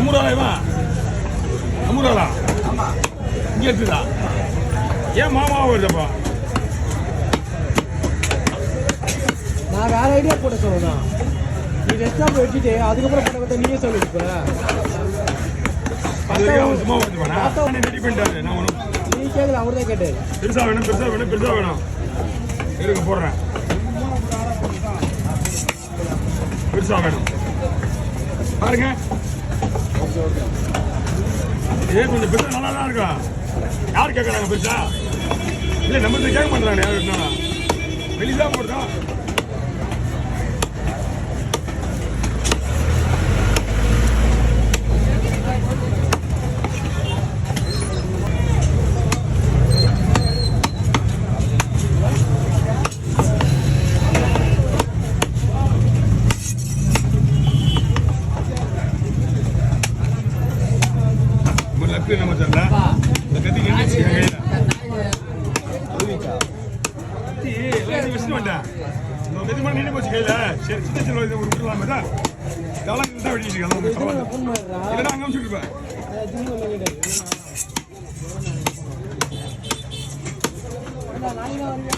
நம்ம ரூபாய்வா நம்ம ரூபா இங்கே இருக்குதா ஏன் மாமாவை வருதப்பா நான் வேற ஐடியா போட்ட சொல்லணும் நீ ரெஸ்டாரண்ட் வச்சுட்டு அதுக்கப்புறம் போட்ட கதை நீயே சொல்லிட்டு சும்மா வருது ரெடி பண்ணிட்டாரு நான் ஒன்றும் நீ கேட்கல அவர் தான் கேட்டாரு பெருசா வேணும் பெருசா வேணும் பெருசா வேணும் இருக்க போடுறேன் பெருசா வேணும் பாருங்க ஏ கொஞ்சம் பெருசா நல்லா தான் இருக்கா யார் கேட்கறாங்க பெருசா இல்லை நம்ம கேட்க மாட்டாங்க யார் இருந்தா வெளிதான் போடுறா நம்ம தெரியல இந்த கத்தி நின்றுச்சு எல்லாத்தையும் வச்சுட்டு வேண்டாம் இந்த கத்தி மாதிரி நின்று போச்சு கையில சரி சின்ன சின்ன இது விட்டுலாமே தான் இதெல்லாம் தான் வெடிச்சிட்டு இல்லைன்னா அங்கே வச்சுருப்பேன் நாளைக்கு